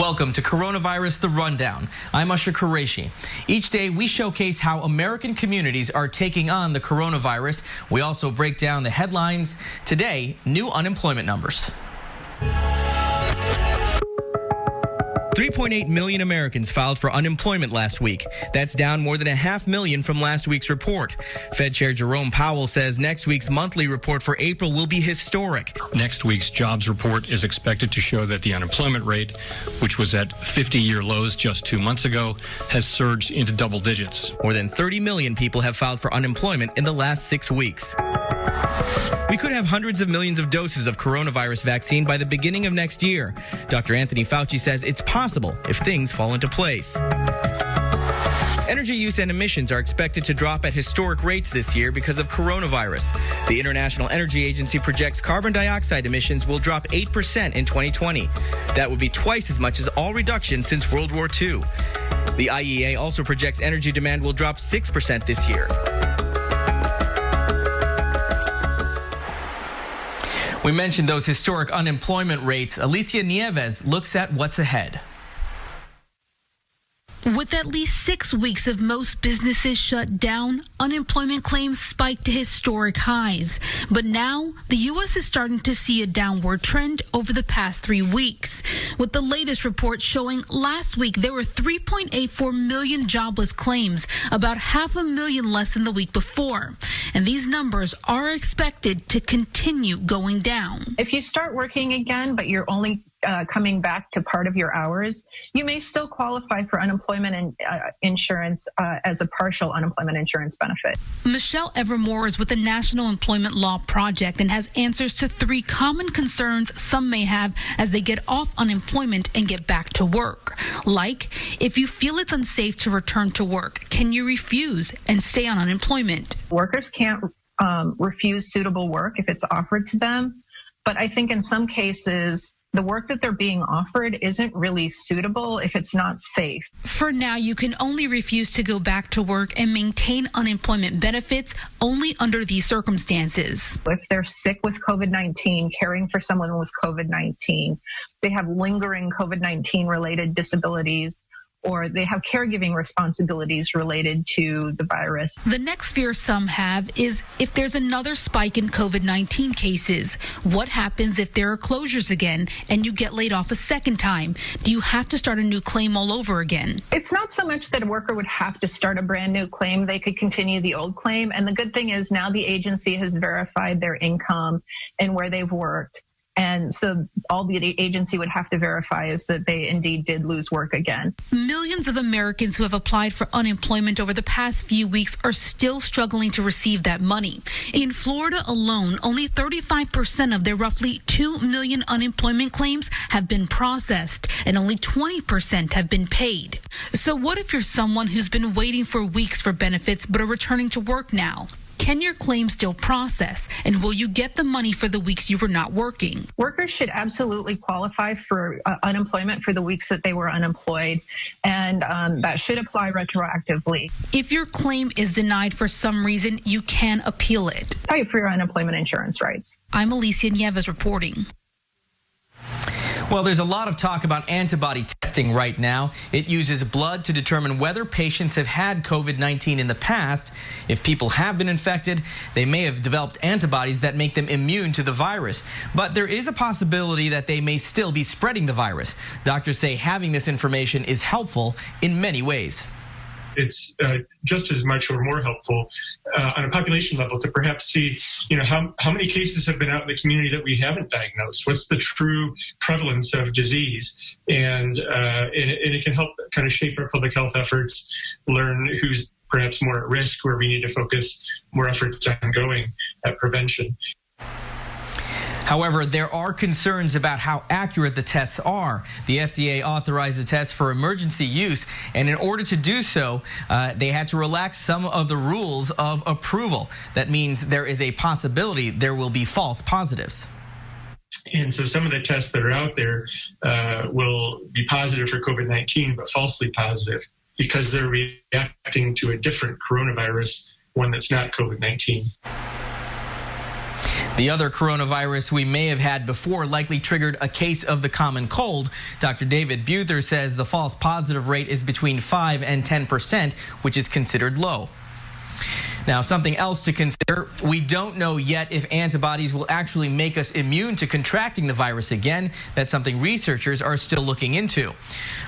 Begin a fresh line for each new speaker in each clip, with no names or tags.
Welcome to Coronavirus The Rundown. I'm Usher Qureshi. Each day we showcase how American communities are taking on the coronavirus. We also break down the headlines. Today, new unemployment numbers. 3.8 million Americans filed for unemployment last week. That's down more than 500,000 from last week's report. Fed Chair Jerome Powell says next week's monthly report for April will be historic.
Next week's jobs report is expected to show that the unemployment rate, which was at 50-year lows just 2 months ago, has surged into double digits.
More than 30 million people have filed for unemployment in the last 6 weeks. We could have hundreds of millions of doses of coronavirus vaccine by the beginning of next year. Dr. Anthony Fauci says it's possible if things fall into place. Energy use and emissions are expected to drop at historic rates this year because of coronavirus. The International Energy Agency projects carbon dioxide emissions will drop 8% in 2020. That would be twice as much as all reductions since World War II. The IEA also projects energy demand will drop 6% this year. We mentioned those historic unemployment rates. Alicia Nieves looks at what's ahead.
With at least 6 weeks of most businesses shut down, unemployment claims spiked to historic highs. But now, the U.S. is starting to see a downward trend over the past 3 weeks. With the latest report showing last week there were 3.84 million jobless claims, about 500,000 less than the week before. And these numbers are expected to continue going down.
If you start working again, but you're only coming back to part of your hours, you may still qualify for unemployment insurance as a partial unemployment insurance benefit.
Michelle Evermore is with the National Employment Law Project and has answers to 3 common concerns some may have as they get off unemployment and get back to work. Like, if you feel it's unsafe to return to work, can you refuse and stay on unemployment?
Workers can't refuse suitable work if it's offered to them. But I think in some cases, the work that they're being offered isn't really suitable if it's not safe.
For now, you can only refuse to go back to work and maintain unemployment benefits only under these circumstances.
If they're sick with COVID-19, caring for someone with COVID-19, they have lingering COVID-19 related disabilities, or they have caregiving responsibilities related to the virus.
The next fear some have is if there's another spike in COVID-19 cases, what happens if there are closures again and you get laid off a second time? Do you have to start a new claim all over again?
It's not so much that a worker would have to start a brand new claim. They could continue the old claim. And the good thing is now the agency has verified their income and where they've worked. And so all the agency would have to verify is that they indeed did lose work again.
Millions of Americans who have applied for unemployment over the past few weeks are still struggling to receive that money. In Florida alone, only 35% of their roughly 2 million unemployment claims have been processed, and only 20% have been paid. So what if you're someone who's been waiting for weeks for benefits but are returning to work now? Can your claim still process, and will you get the money for the weeks you were not working?
Workers should absolutely qualify for unemployment for the weeks that they were unemployed, and that should apply retroactively.
If your claim is denied for some reason, you can appeal it.
Fight for your unemployment insurance rights.
I'm Alicia Nieves reporting.
Well, there's a lot of talk about antibody testing right now. It uses blood to determine whether patients have had COVID-19 in the past. If people have been infected, they may have developed antibodies that make them immune to the virus. But there is a possibility that they may still be spreading the virus. Doctors say having this information is helpful in many ways.
It's just as much or more helpful on a population level to perhaps see, how many cases have been out in the community that we haven't diagnosed. What's the true prevalence of disease? And it can help kind of shape our public health efforts, learn who's perhaps more at risk, where we need to focus more efforts on going at prevention.
However, there are concerns about how accurate the tests are. The FDA authorized the test for emergency use, and in order to do so, they had to relax some of the rules of approval. That means there is a possibility there will be false positives.
And so some of the tests that are out there will be positive for COVID-19, but falsely positive because they're reacting to a different coronavirus, one that's not COVID-19.
The other coronavirus we may have had before likely triggered a case of the common cold. Dr. David Buther says the false positive rate is between 5 and 10%, which is considered low. Now, something else to consider, we don't know yet if antibodies will actually make us immune to contracting the virus again. That's something researchers are still looking into.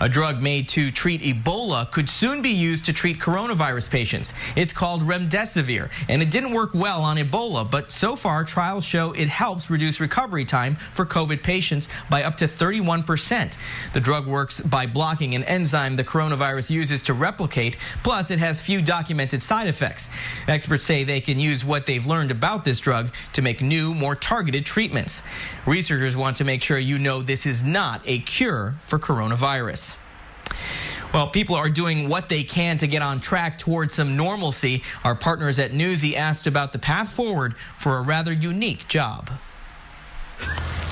A drug made to treat Ebola could soon be used to treat coronavirus patients. It's called remdesivir, and it didn't work well on Ebola, but so far trials show it helps reduce recovery time for COVID patients by up to 31%. The drug works by blocking an enzyme the coronavirus uses to replicate, plus it has few documented side effects. Experts say they can use what they've learned about this drug to make new, more targeted treatments. Researchers want to make sure you know this is not a cure for coronavirus. Well, people are doing what they can to get on track towards some normalcy. Our partners at Newsy asked about the path forward for a rather unique job.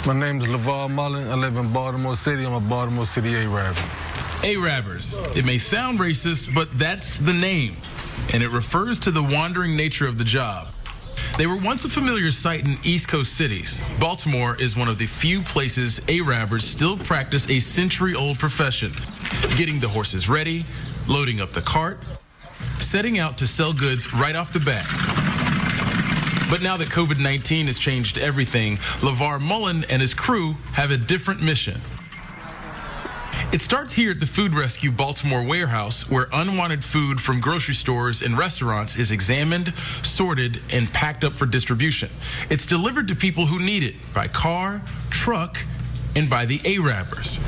My name is LeVar Mullen. I live in Baltimore City. I'm a Baltimore City Arab.
Arabbers. It may sound racist, but that's the name, and it refers to the wandering nature of the job. They were once a familiar sight in East Coast cities. Baltimore is one of the few places Arabbers still practice a century-old profession, getting the horses ready, loading up the cart, setting out to sell goods right off the bat. But now that COVID-19 has changed everything, LeVar Mullen and his crew have a different mission. It starts here at the Food Rescue Baltimore warehouse, where unwanted food from grocery stores and restaurants is examined, sorted, and packed up for distribution. It's delivered to people who need it by car, truck, and by the Arabbers.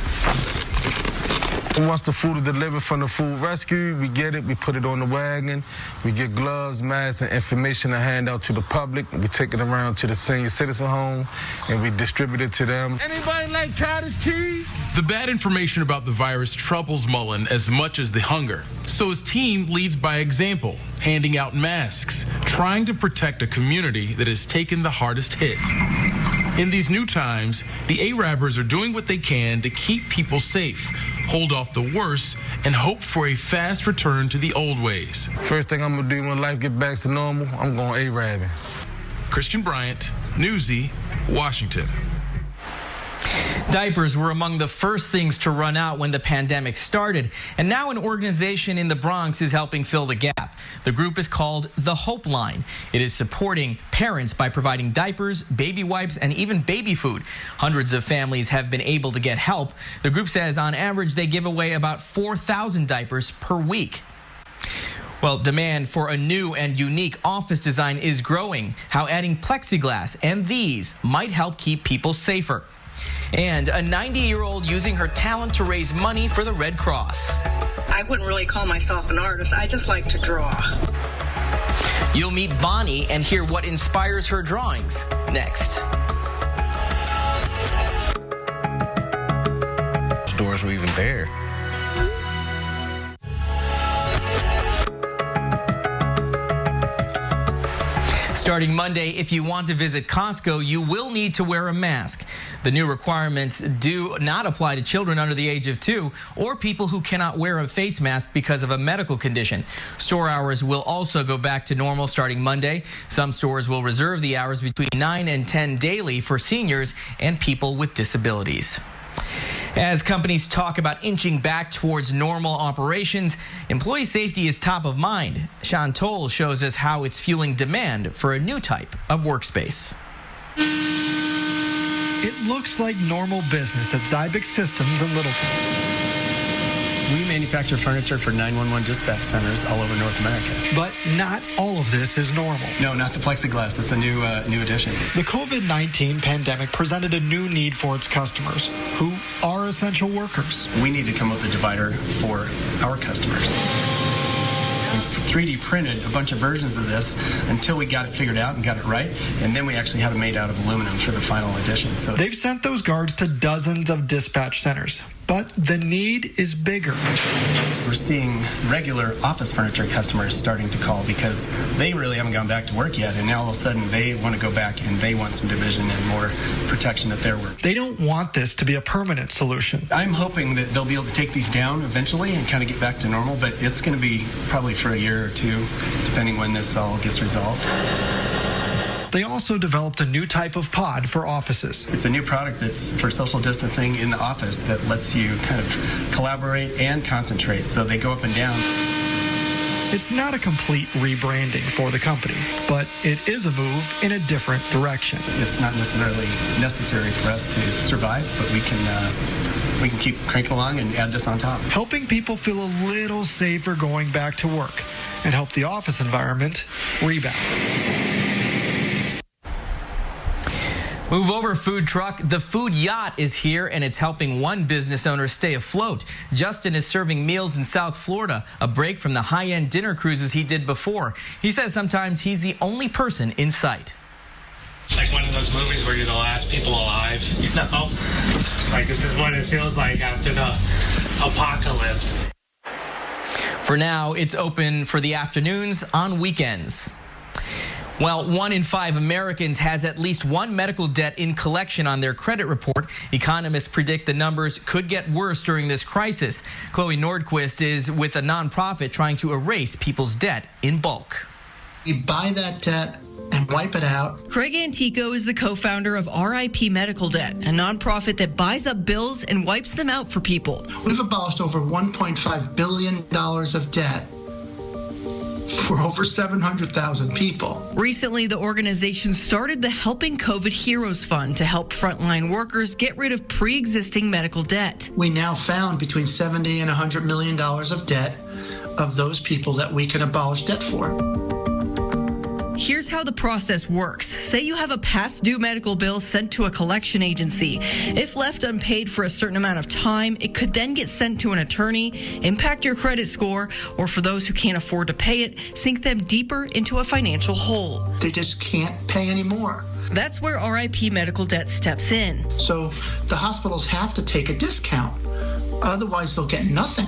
Once the food is delivered from the food rescue, we get it, we put it on the wagon, we get gloves, masks, and information to hand out to the public. We take it around to the senior citizen home, and we distribute it to them.
Anybody like cottage cheese?
The bad information about the virus troubles Mullen as much as the hunger. So his team leads by example, handing out masks, trying to protect a community that has taken the hardest hit. In these new times, the Arabbers are doing what they can to keep people safe, hold off the worst, and hope for a fast return to the old ways.
First thing I'm gonna do when life gets back to normal, I'm going Arabbing.
Christian Bryant, Newsy, Washington.
Diapers were among the first things to run out when the pandemic started, and now an organization in the Bronx is helping fill the gap. The group is called The Hope Line. It is supporting parents by providing diapers, baby wipes, and even baby food. Hundreds of families have been able to get help. The group says on average they give away about 4,000 diapers per week. Well, demand for a new and unique office design is growing. How adding plexiglass and these might help keep people safer. And a 90-year-old using her talent to raise money for the Red Cross.
I wouldn't really call myself an artist. I just like to draw.
You'll meet Bonnie and hear what inspires her drawings next.
Stores were even there.
Starting Monday, if you want to visit Costco, you will need to wear a mask. The new requirements do not apply to children under the age of 2 or people who cannot wear a face mask because of a medical condition. Store hours will also go back to normal starting Monday. Some stores will reserve the hours between 9 and 10 daily for seniors and people with disabilities. As companies talk about inching back towards normal operations, employee safety is top of mind. Sean Toll shows us how it's fueling demand for a new type of workspace.
It looks like normal business at Zybex Systems in Littleton.
We manufacture furniture for 911 dispatch centers all over North America.
But not all of this is normal.
No, not the plexiglass. That's a new addition.
The COVID-19 pandemic presented a new need for its customers, who are essential workers.
We need to come up with a divider for our customers. We 3D printed a bunch of versions of this until we got it figured out and got it right, and then we actually have it made out of aluminum for the final edition. So
they've sent those guards to dozens of dispatch centers. But the need is bigger.
We're seeing regular office furniture customers starting to call because they really haven't gone back to work yet, and now all of a sudden they want to go back and they want some division and more protection at their work.
They don't want this to be a permanent solution.
I'm hoping that they'll be able to take these down eventually and kind of get back to normal, but it's going to be probably for a year or two, depending when this all gets resolved.
They also developed a new type of pod for offices.
It's a new product that's for social distancing in the office that lets you kind of collaborate and concentrate, so they go up and down.
It's not a complete rebranding for the company, but it is a move in a different direction.
It's not necessarily necessary for us to survive, but we can keep cranking along and add this on top.
Helping people feel a little safer going back to work and help the office environment rebound.
Move over, food truck. The food yacht is here, and it's helping one business owner stay afloat. Justin is serving meals in South Florida, a break from the high-end dinner cruises he did before. He says sometimes he's the only person in sight.
Like one of those movies where you're the last people alive, you know? It's like this is what it feels like after the apocalypse.
For now, it's open for the afternoons on weekends. Well, 1 in 5 Americans has at least one medical debt in collection on their credit report. Economists predict the numbers could get worse during this crisis. Chloe Nordquist is with a nonprofit trying to erase people's debt in bulk.
You buy that debt and wipe it out.
Craig Antico is the co-founder of RIP Medical Debt, a nonprofit that buys up bills and wipes them out for people.
We've abolished over $1.5 billion of debt for over 700,000 people.
Recently, the organization started the Helping COVID Heroes Fund to help frontline workers get rid of pre-existing medical debt.
We now found between $70 and $100 million of debt of those people that we can abolish debt for.
Here's how the process works. Say you have a past due medical bill sent to a collection agency. If left unpaid for a certain amount of time, it could then get sent to an attorney, impact your credit score, or for those who can't afford to pay it, sink them deeper into a financial hole.
They just can't pay anymore.
That's where RIP Medical Debt steps in.
So the hospitals have to take a discount. Otherwise, they'll get nothing.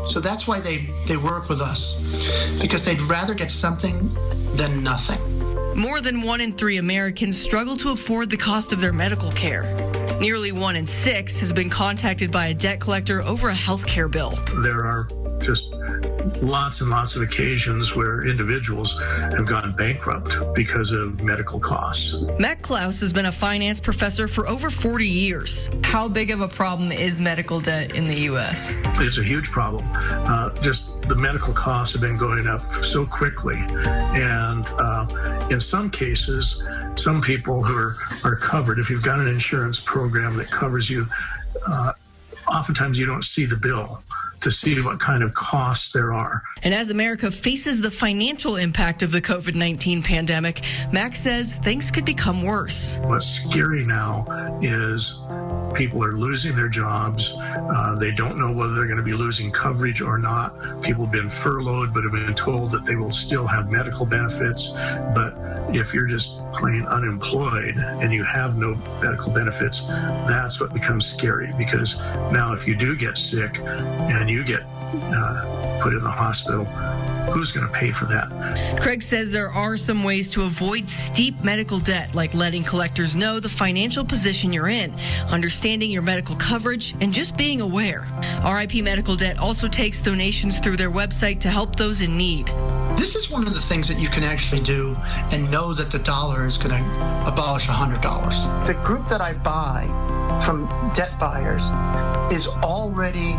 So that's why they work with us, because they'd rather get something than nothing.
More than 1 in 3 Americans struggle to afford the cost of their medical care. Nearly 1 in 6 has been contacted by a debt collector over a health care bill.
There are just lots and lots of occasions where individuals have gone bankrupt because of medical costs.
Matt Klaus has been a finance professor for over 40 years. How big of a problem is medical debt in the U.S.?
It's a huge problem. Just the medical costs have been going up so quickly. And in some cases, some people who are covered, if you've got an insurance program that covers you, oftentimes you don't see the bill to see what kind of costs there are.
And as America faces the financial impact of the COVID-19 pandemic, Max says things could become worse.
What's scary now is people are losing their jobs. They don't know whether they're going to be losing coverage or not. People have been furloughed but have been told that they will still have medical benefits. But if you're just plain unemployed and you have no medical benefits, that's what becomes scary, because now if you do get sick and you get put in the hospital, who's going to pay for that?
Craig says there are some ways to avoid steep medical debt, like letting collectors know the financial position you're in, understanding your medical coverage, and just being aware. RIP Medical Debt also takes donations through their website to help those in need.
This is one of the things that you can actually do and know that the dollar is going to abolish $100. The group that I buy from debt buyers is already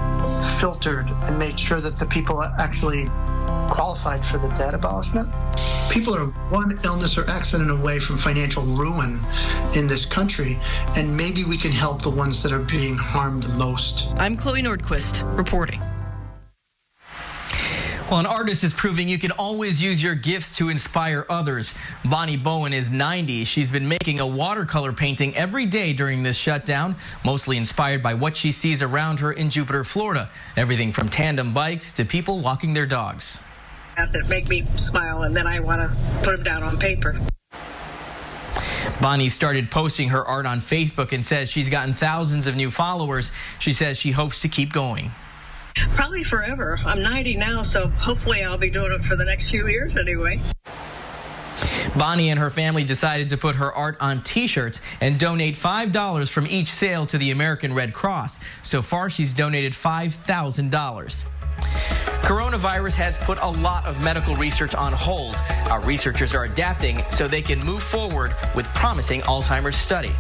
filtered and made sure that the people actually qualified for the debt abolishment. People are one illness or accident away from financial ruin in this country, and maybe we can help the ones that are being harmed the most.
I'm Chloe Nordquist, reporting.
Well, an artist is proving you can always use your gifts to inspire others. Bonnie Bowen is 90. She's been making a watercolor painting every day during this shutdown, mostly inspired by what she sees around her in Jupiter, Florida. Everything from tandem bikes to people walking their dogs.
That make me smile, and then I want to put them down on paper.
Bonnie started posting her art on Facebook and says she's gotten thousands of new followers. She says she hopes to keep going.
Probably forever. I'm 90 now, so hopefully I'll be doing it for the next few years anyway.
Bonnie and her family decided to put her art on T-shirts and donate $5 from each sale to the American Red Cross. So far, she's donated $5,000. Coronavirus has put a lot of medical research on hold. Our researchers are adapting so they can move forward with promising Alzheimer's study.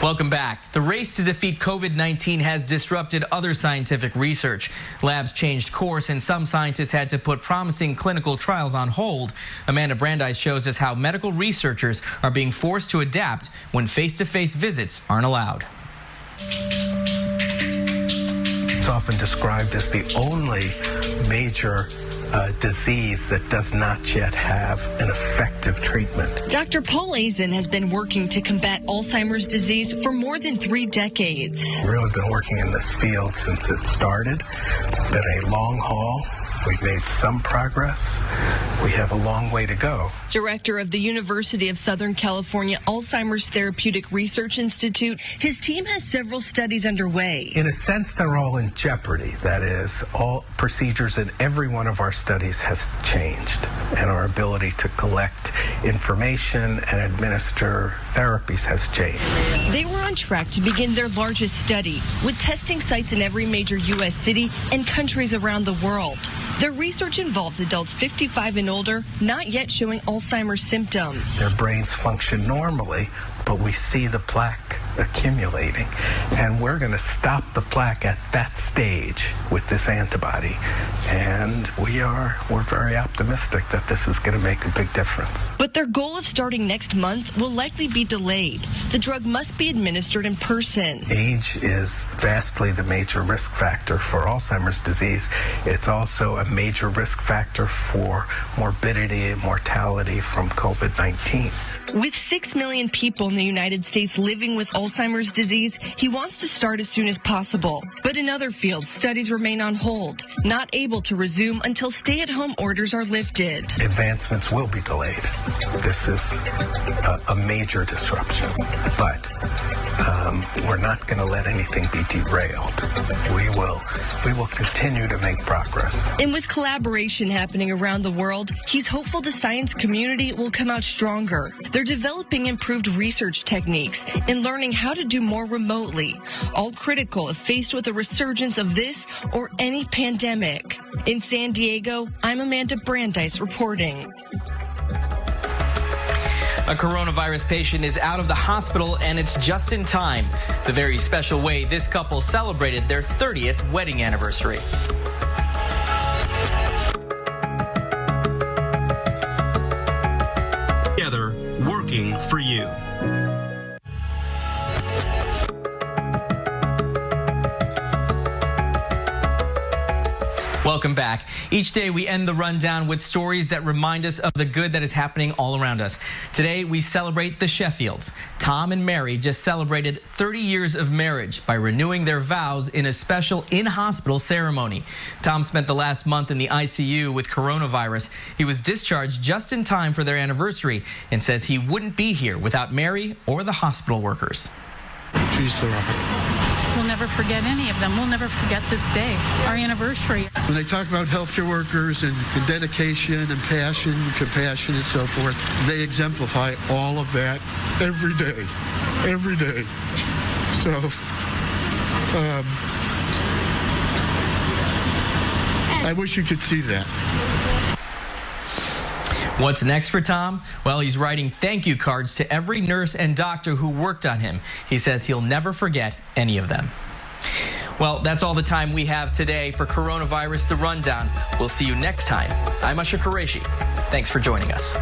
Welcome back. The race to defeat COVID-19 has disrupted other scientific research. Labs changed course and some scientists had to put promising clinical trials on hold. Amanda Brandeis shows us how medical researchers are being forced to adapt when face-to-face visits aren't allowed.
It's often described as the only major disease that does not yet have an effective treatment.
Dr. Paul Azen has been working to combat Alzheimer's disease for more than 3 decades.
We've really been working in this field since it started. It's been a long haul. We've made some progress. We have a long way to go.
Director of the University of Southern California Alzheimer's Therapeutic Research Institute, his team has several studies underway.
In a sense, they're all in jeopardy. That is, all procedures in every one of our studies has changed, and our ability to collect information and administer therapies has changed.
They were on track to begin their largest study, with testing sites in every major U.S. city and countries around the world. Their research involves adults 55 and older, not yet showing Alzheimer's symptoms.
Their brains function normally, but we see the plaque accumulating, and we're going to stop the plaque at that stage with this antibody. And we're very optimistic that this is going to make a big difference.
But their goal of starting next month will likely be delayed. The drug must be administered in person.
Age is vastly the major risk factor for Alzheimer's disease. It's also a major risk factor for morbidity and mortality from COVID-19.
With 6 million people in the United States living with Alzheimer's disease, he wants to start as soon as possible. But in other fields, studies remain on hold, not able to resume until stay-at-home orders are lifted.
Advancements will be delayed. This is a major disruption, but we're not going to let anything be derailed. We will continue to make progress.
And with collaboration happening around the world, he's hopeful the science community will come out stronger. They're developing improved research techniques and learning how to do more remotely, all critical if faced with a resurgence of this or any pandemic. In San Diego, I'm Amanda Brandeis reporting.
A coronavirus patient is out of the hospital, and it's just in time. The very special way this couple celebrated their 30th wedding anniversary.
Together, working for you.
Welcome back. Each day we end the rundown with stories that remind us of the good that is happening all around us. Today we celebrate the Sheffields. Tom and Mary just celebrated 30 years of marriage by renewing their vows in a special in-hospital ceremony. Tom spent the last month in the ICU with coronavirus. He was discharged just in time for their anniversary and says he wouldn't be here without Mary or the hospital workers.
She's terrific.
We'll never forget any of them. We'll never forget this day, our anniversary.
When they talk about healthcare workers and dedication and passion, and compassion and so forth, they exemplify all of that every day. Every day. So, I wish you could see that.
What's next for Tom? Well, he's writing thank you cards to every nurse and doctor who worked on him. He says he'll never forget any of them. Well, that's all the time we have today for Coronavirus The Rundown. We'll see you next time. I'm Usher Qureshi. Thanks for joining us.